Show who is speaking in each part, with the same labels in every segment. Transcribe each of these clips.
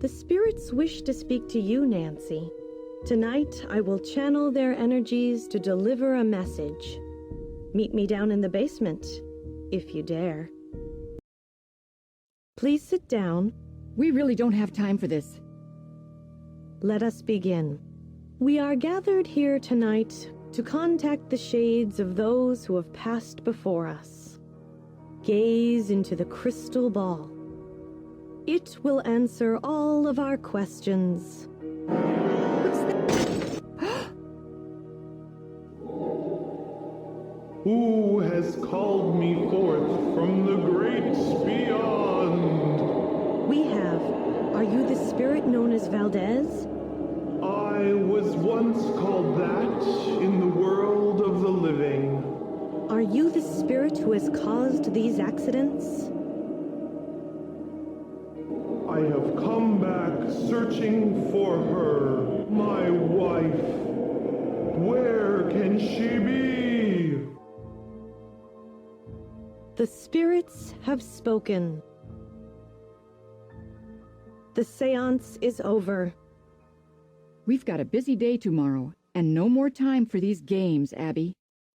Speaker 1: The spirits wish to speak to you, Nancy. Tonight, I will channel their energies to deliver a message. Meet me down in the basement, if you dare. Please sit down.
Speaker 2: We really don't have time for this.
Speaker 1: Let us begin. We are gathered here tonight to contact the shades of those who have passed before us. Gaze into the crystal ball. It will answer all of our questions.
Speaker 3: Who has called me forth from the great beyond?
Speaker 1: We have. Are you the spirit known as Valdez?
Speaker 3: I was once called that in the world of the living.
Speaker 1: Are you the spirit who has caused these accidents?
Speaker 3: I have come back searching for her, my wife. Where can she be?
Speaker 1: The spirits have spoken. The seance is over.
Speaker 2: We've got a busy day tomorrow, and no more time for these games, Abby.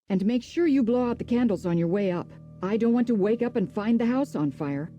Speaker 2: And make sure you blow out the candles on your way up. I don't want to wake up and find the house on fire.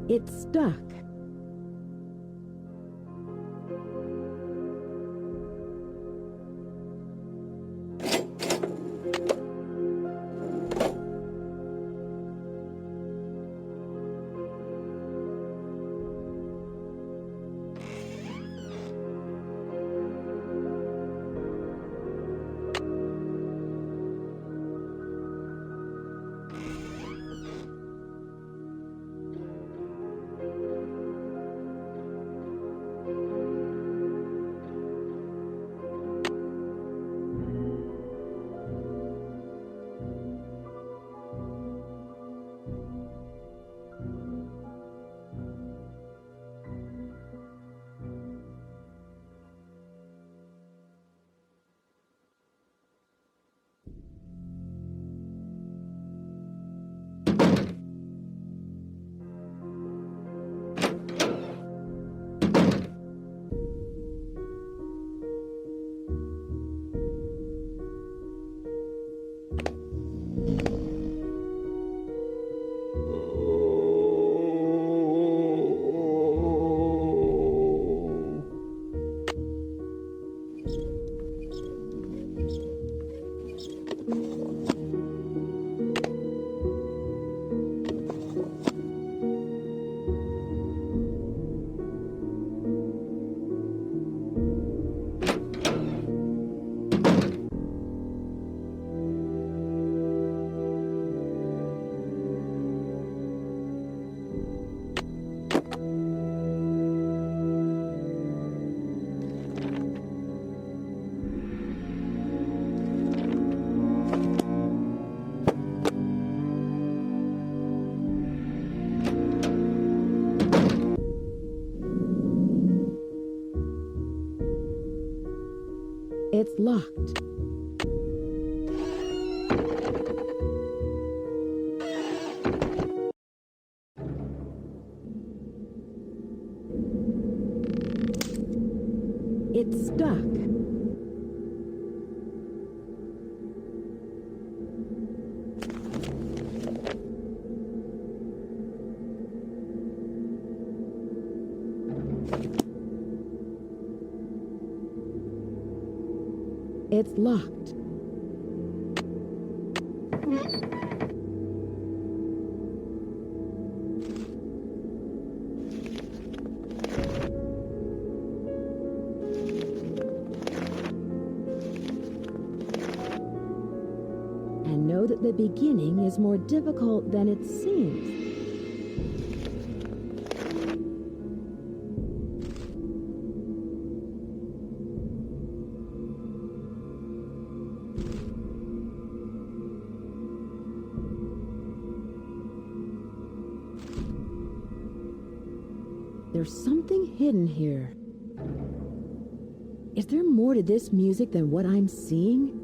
Speaker 1: It's stuck.
Speaker 4: It's locked. It's stuck. It's locked. And know that the beginning is more difficult than it seems. There's something hidden here. Is there more to this music than what I'm seeing?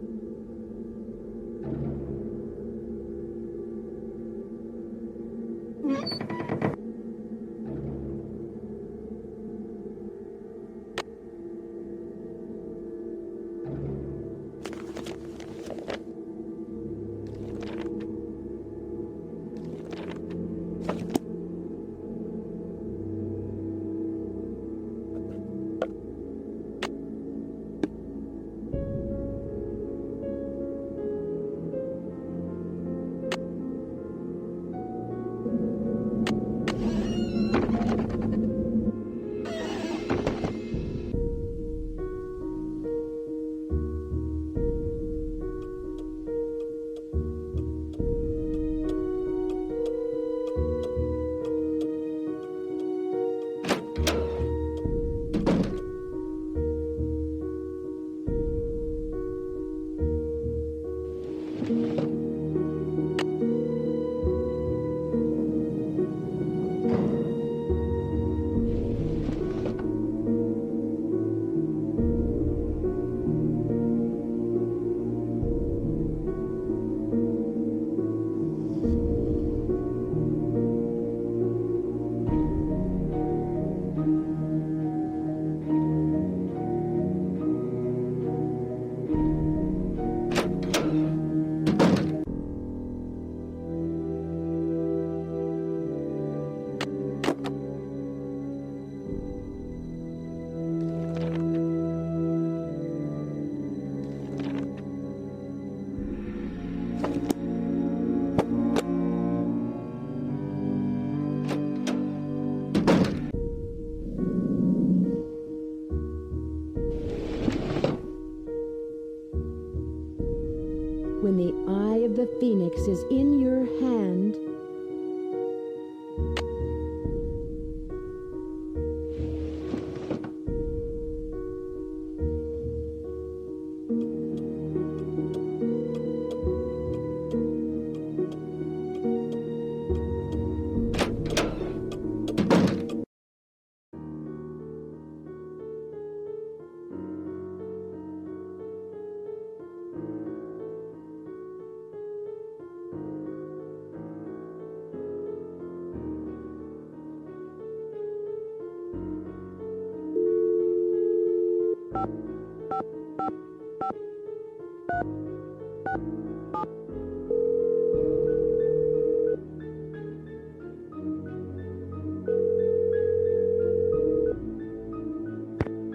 Speaker 4: When the eye of the phoenix is in your hand,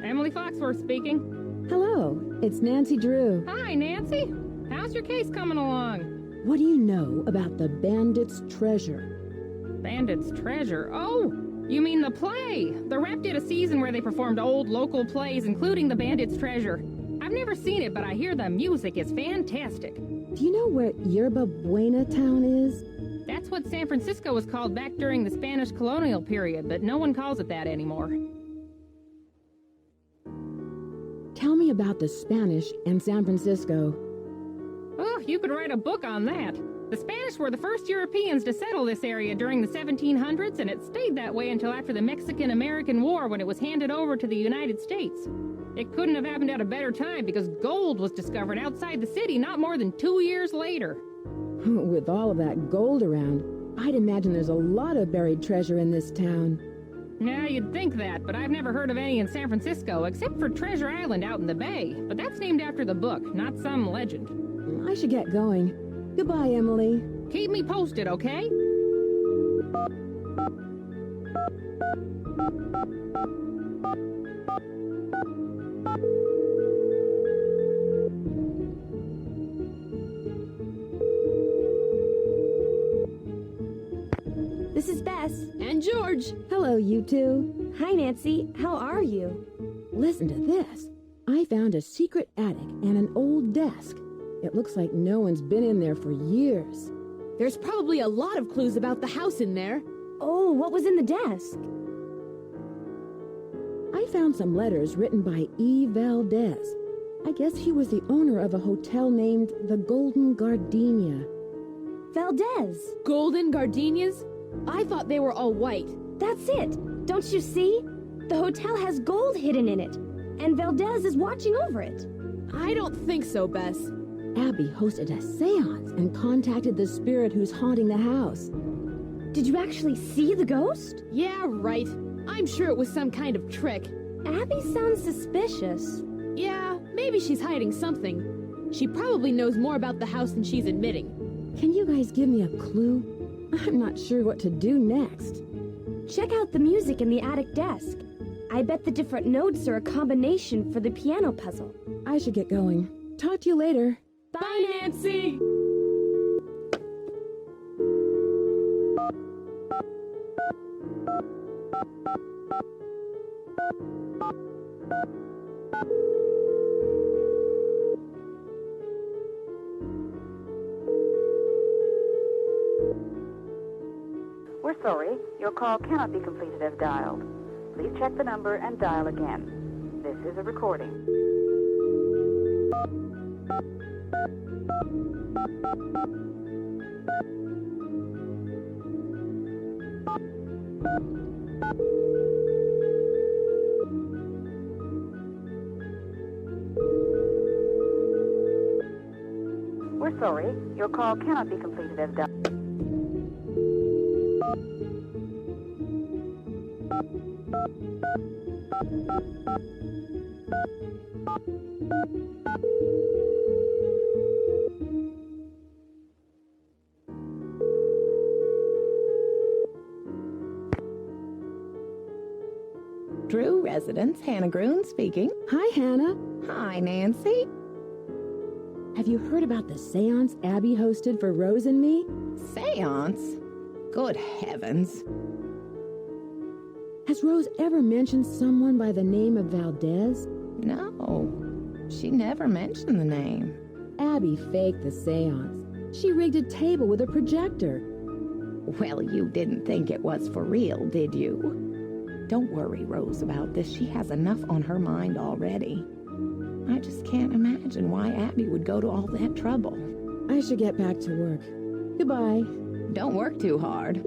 Speaker 5: Emily Foxworth speaking.
Speaker 4: hello, it's Nancy Drew.
Speaker 5: Hi, Nancy. How's your case coming along?
Speaker 4: What do you know about the bandit's treasure?
Speaker 5: Bandit's Treasure. Oh, you mean the play? The Rep did a season where they performed old local plays, including the Bandit's Treasure. I've never seen it, but I hear the music is fantastic.
Speaker 4: Do you know where Yerba Buena town is?
Speaker 5: That's what San Francisco was called back during the Spanish colonial period, but no one calls it that anymore.
Speaker 4: Tell me about the Spanish and San Francisco.
Speaker 5: Oh, you could write a book on that. The Spanish were the first Europeans to settle this area during the 1700s, and it stayed that way until after the Mexican-American War when it was handed over to the United States. It couldn't have happened at a better time because gold was discovered outside the city not more than 2 years later.
Speaker 4: With all of that gold around, I'd imagine there's a lot of buried treasure in this town.
Speaker 5: Yeah, you'd think that, but I've never heard of any in San Francisco except for Treasure Island out in the bay. But that's named after the book, not some legend.
Speaker 4: I should get going. Goodbye, Emily.
Speaker 5: Keep me posted, okay?
Speaker 6: This is Bess.
Speaker 4: And George. Hello, you two.
Speaker 6: Hi, Nancy. How are you?
Speaker 4: Listen to this. I found a secret attic and an old desk. It looks like no one's been in there for years.
Speaker 7: There's probably a lot of clues about the house in there.
Speaker 6: Oh, what was in the desk?
Speaker 4: I found some letters written by E. Valdez. I guess he was the owner of a hotel named the Golden Gardenia.
Speaker 6: Valdez.
Speaker 7: Golden gardenias? I thought they were all white.
Speaker 6: That's it. Don't you see? The hotel has gold hidden in it, and Valdez is watching over it.
Speaker 7: I don't think so, Bess.
Speaker 4: Abby hosted a seance and contacted the spirit who's haunting the house.
Speaker 6: Did you actually see the ghost?
Speaker 7: Yeah, right. I'm sure it was some kind of trick.
Speaker 6: Abby sounds suspicious.
Speaker 7: Yeah, maybe she's hiding something. She probably knows more about the house than she's admitting.
Speaker 4: Can you guys give me a clue? I'm not sure what to do next.
Speaker 6: Check out the music in the attic desk. I bet the different notes are a combination for the piano puzzle.
Speaker 4: I should get going. Talk to you later.
Speaker 7: Bye, Nancy!
Speaker 8: We're sorry, your call cannot be completed as dialed. Please check the number and dial again. This is a recording. We're sorry, your call cannot be completed as dialed.
Speaker 9: Drew Residence, Hannah Groon speaking.
Speaker 4: Hi, Hannah.
Speaker 9: Hi, Nancy.
Speaker 4: Have you heard about the seance Abby hosted for Rose and me?
Speaker 9: Seance? Good heavens.
Speaker 4: Has Rose ever mentioned someone by the name of Valdez?
Speaker 9: No, she never mentioned the name.
Speaker 4: Abby faked the seance. She rigged a table with a projector.
Speaker 9: Well, you didn't think it was for real, did you? Don't worry, Rose, about this. She has enough on her mind already. I just can't imagine why Abby would go to all that trouble.
Speaker 4: I should get back to work. Goodbye.
Speaker 9: Don't work too hard.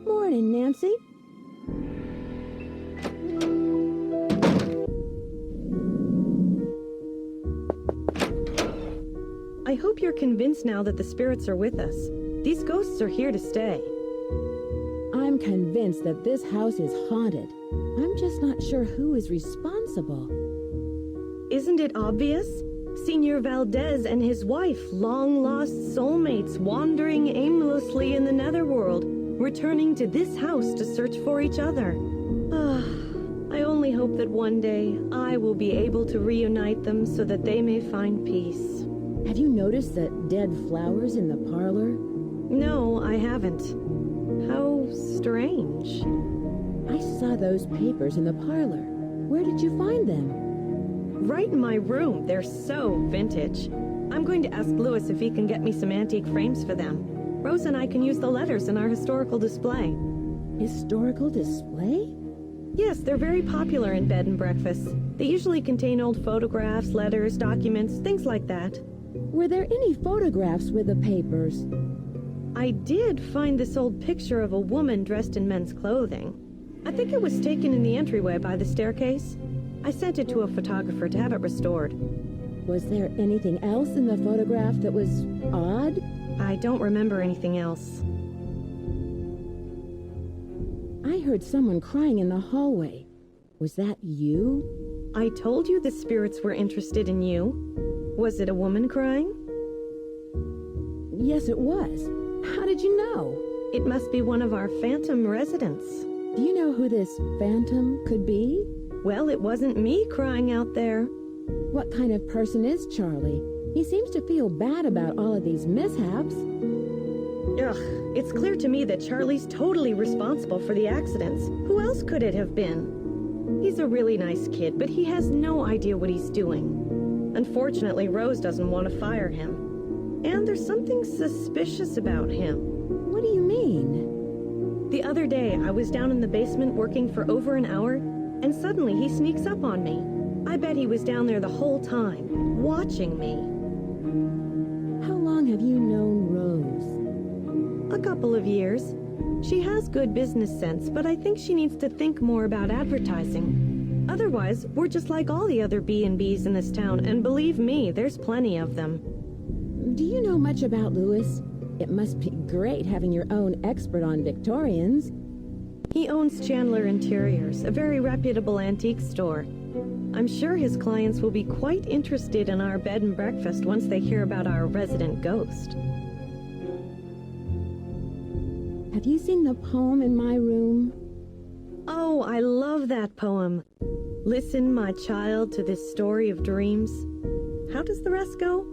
Speaker 4: Morning, Nancy.
Speaker 1: hope you're convinced now that the spirits are with us. These ghosts are here to stay.
Speaker 4: I'm convinced that this house is haunted. I'm just not sure who is responsible.
Speaker 1: Isn't it obvious? Senor Valdez and his wife, long-lost soulmates wandering aimlessly in the netherworld, returning to this house to search for each other. I only hope that one day I will be able to reunite them so that they may find peace.
Speaker 4: Have you noticed the dead flowers in the parlor?
Speaker 1: No, I haven't. How strange.
Speaker 4: I saw those papers in the parlor. Where did you find them?
Speaker 1: Right in my room. They're so vintage. I'm going to ask Louis if he can get me some antique frames for them. Rose and I can use the letters in our historical display.
Speaker 4: Historical display?
Speaker 1: Yes, they're very popular in bed and breakfasts. They usually contain old photographs, letters, documents, things like that.
Speaker 4: Were there any photographs with the papers?
Speaker 1: I did find this old picture of a woman dressed in men's clothing. I think it was taken in the entryway by the staircase. I sent it to a photographer to have it restored.
Speaker 4: Was there anything else in the photograph that was odd?
Speaker 1: I don't remember anything else.
Speaker 4: I heard someone crying in the hallway. Was that you?
Speaker 1: I told you the spirits were interested in you. Was it a woman crying?
Speaker 4: Yes, it was. How did you know?
Speaker 1: It must be one of our phantom residents.
Speaker 4: Do you know who this phantom could be?
Speaker 1: Well, it wasn't me crying out there.
Speaker 4: What kind of person is Charlie? He seems to feel bad about all of these mishaps.
Speaker 1: Ugh, it's clear to me that Charlie's totally responsible for the accidents. Who else could it have been? He's a really nice kid, but he has no idea what he's doing. Unfortunately, Rose doesn't want to fire him. And there's something suspicious about him.
Speaker 4: What do you mean?
Speaker 1: The other day, I was down in the basement working for over an hour, and suddenly he sneaks up on me. I bet he was down there the whole time, watching me.
Speaker 4: How long have you known Rose?
Speaker 1: A couple of years. She has good business sense, but I think she needs to think more about advertising. Otherwise, we're just like all the other B&Bs in this town, and believe me, there's plenty of them.
Speaker 4: Do you know much about Louis? It must be great having your own expert on Victorians.
Speaker 1: He owns Chandler Interiors, a very reputable antique store. I'm sure his clients will be quite interested in our bed and breakfast once they hear about our resident ghost.
Speaker 4: Have you seen the poem in my room?
Speaker 1: Oh, I love that poem. Listen, my child, to this story of dreams. How does the rest go?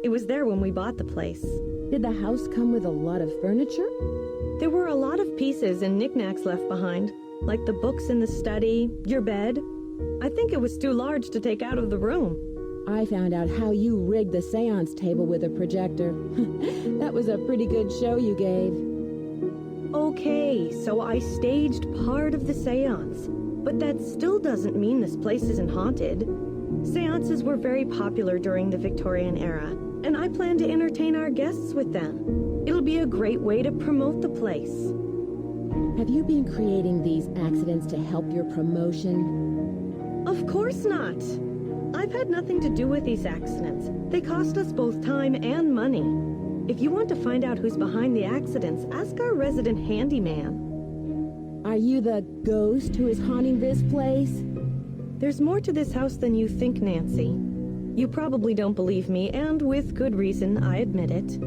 Speaker 1: It was there when we bought the place.
Speaker 4: Did the house come with a lot of furniture?
Speaker 1: There were a lot of pieces and knickknacks left behind, like the books in the study, your bed. I think it was too large to take out of the room.
Speaker 4: I found out how you rigged the seance table with a projector. That was a pretty good show you gave.
Speaker 1: Okay, so I staged part of the seance, but that still doesn't mean this place isn't haunted. Seances were very popular during the Victorian era, and I plan to entertain our guests with them. It'll be a great way to promote the place.
Speaker 4: Have you been creating these accidents to help your promotion?
Speaker 1: Of course not. I've had nothing to do with these accidents. They cost us both time and money. If you want to find out who's behind the accidents, ask our resident handyman.
Speaker 4: Are you the ghost who is haunting this place?
Speaker 1: There's more to this house than you think, Nancy. You probably don't believe me, and with good reason, I admit it.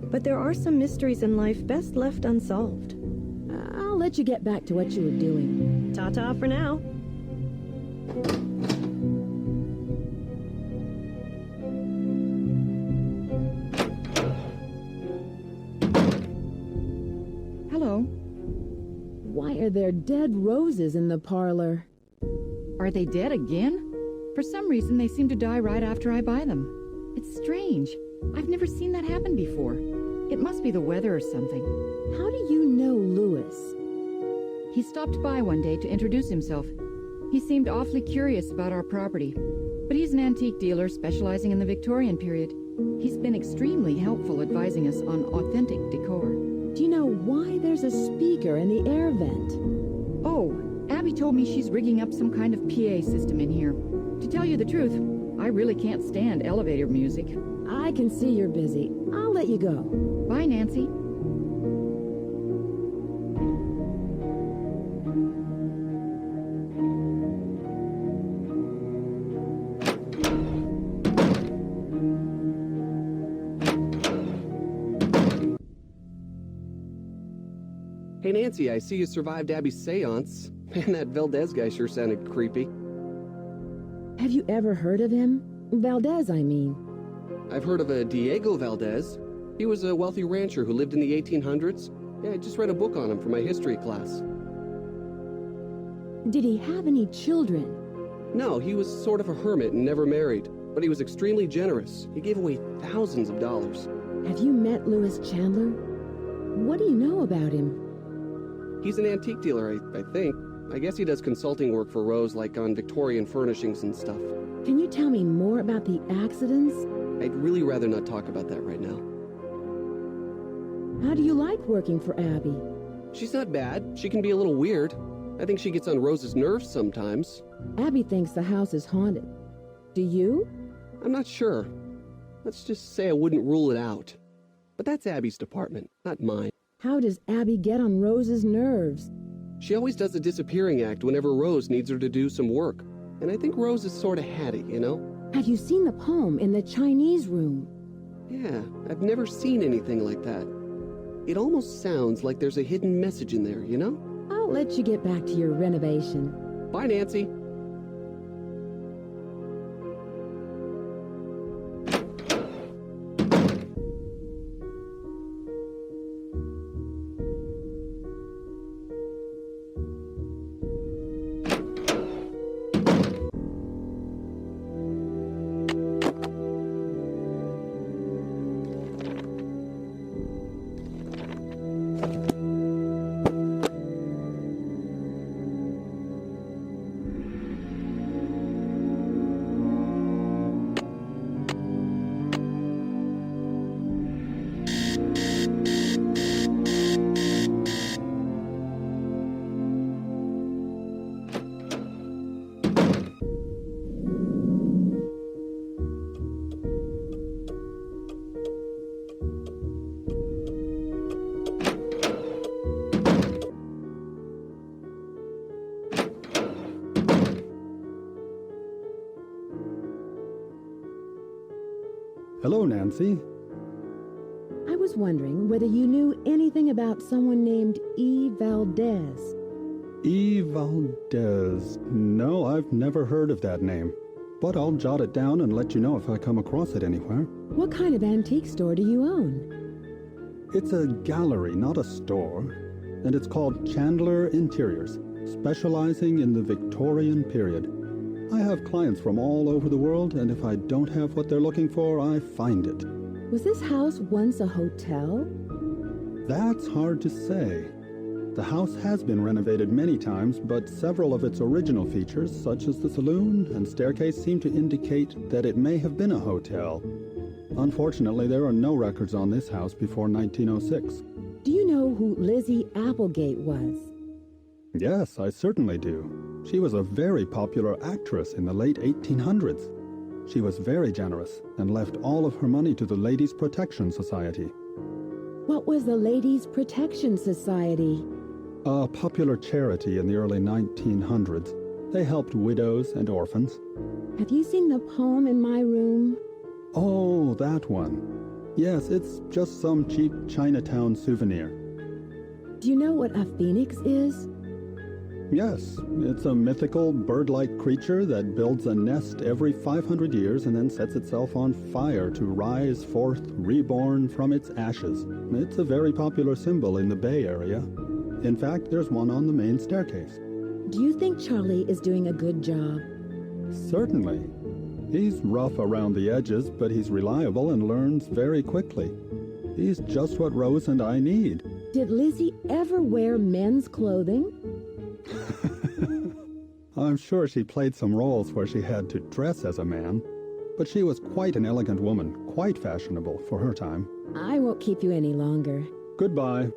Speaker 1: But there are some mysteries in life best left unsolved.
Speaker 4: I'll let you get back to what you were doing.
Speaker 1: Ta-ta for now.
Speaker 2: Hello.
Speaker 4: Why are there dead roses in the parlor?
Speaker 2: Are they dead again? For some reason, they seem to die right after I buy them. It's strange. I've never seen that happen before. It must be the weather or something.
Speaker 4: How do you know Louis?
Speaker 2: He stopped by one day to introduce himself. He seemed awfully curious about our property, but he's an antique dealer specializing in the Victorian period. He's been extremely helpful advising us on authentic decor.
Speaker 4: Do you know why there's a speaker in the air vent?
Speaker 2: Oh, Abby told me she's rigging up some kind of PA system in here. To tell you the truth, I really can't stand elevator music.
Speaker 4: I can see you're busy. I'll let you go.
Speaker 2: Bye, Nancy.
Speaker 10: Hey Nancy, I see you survived Abby's seance. Man, that Valdez guy sure sounded creepy.
Speaker 4: Have you ever heard of him? Valdez, I mean.
Speaker 10: I've heard of a Diego Valdez. He was a wealthy rancher who lived in the 1800s. Yeah, I just read a book on him for my history class.
Speaker 4: Did he have any children?
Speaker 10: No, he was sort of a hermit and never married, but he was extremely generous. He gave away thousands of dollars.
Speaker 4: Have you met Louis Chandler? What do you know about him?
Speaker 10: He's an antique dealer, I think. I guess he does consulting work for Rose, like on Victorian furnishings and stuff.
Speaker 4: Can you tell me more about the accidents?
Speaker 10: I'd really rather not talk about that right now.
Speaker 4: How do you like working for Abby?
Speaker 10: She's not bad. She can be a little weird. I think she gets on Rose's nerves sometimes.
Speaker 4: Abby thinks the house is haunted. Do you?
Speaker 10: I'm not sure. Let's just say I wouldn't rule it out. But that's Abby's department, not mine.
Speaker 4: How does Abby get on Rose's nerves?
Speaker 10: She always does a disappearing act whenever Rose needs her to do some work. And I think Rose is sort of hatty, you know?
Speaker 4: Have you seen the poem in the Chinese room?
Speaker 10: Yeah, I've never seen anything like that. It almost sounds like there's a hidden message in there, you know?
Speaker 4: I'll let you get back to your renovation.
Speaker 10: Bye, Nancy.
Speaker 11: Hello, Nancy.
Speaker 4: I was wondering whether you knew anything about someone named E. Valdez.
Speaker 11: E. Valdez. No, I've never heard of that name. But I'll jot it down and let you know if I come across it anywhere.
Speaker 4: What kind of antique store do you own?
Speaker 11: It's a gallery, not a store. And it's called Chandler Interiors, specializing in the Victorian period. I have clients from all over the world, and if I don't have what they're looking for, I find it.
Speaker 4: Was this house once a hotel?
Speaker 11: That's hard to say. The house has been renovated many times, but several of its original features, such as the saloon and staircase, seem to indicate that it may have been a hotel. Unfortunately, there are no records on this house before 1906.
Speaker 4: Do you know who Lizzie Applegate was?
Speaker 11: Yes, I certainly do. She was a very popular actress in the late 1800s. She was very generous and left all of her money to the Ladies' Protection Society.
Speaker 4: What was the Ladies' Protection Society?
Speaker 11: A popular charity in the early 1900s. They helped widows and orphans.
Speaker 4: Have you seen the poem in my room?
Speaker 11: Oh, that one. Yes, it's just some cheap Chinatown souvenir.
Speaker 4: Do you know what a phoenix is?
Speaker 11: Yes, it's a mythical bird-like creature that builds a nest every 500 years and then sets itself on fire to rise forth reborn from its ashes. It's a very popular symbol in the Bay Area. In fact, there's one on the main staircase.
Speaker 4: Do you think Charlie is doing a good job?
Speaker 11: Certainly. He's rough around the edges, but he's reliable and learns very quickly. He's just what Rose and I need.
Speaker 4: Did Lizzie ever wear men's clothing?
Speaker 11: I'm sure she played some roles where she had to dress as a man, but she was quite an elegant woman, quite fashionable for her time.
Speaker 4: I won't keep you any longer.
Speaker 11: Goodbye.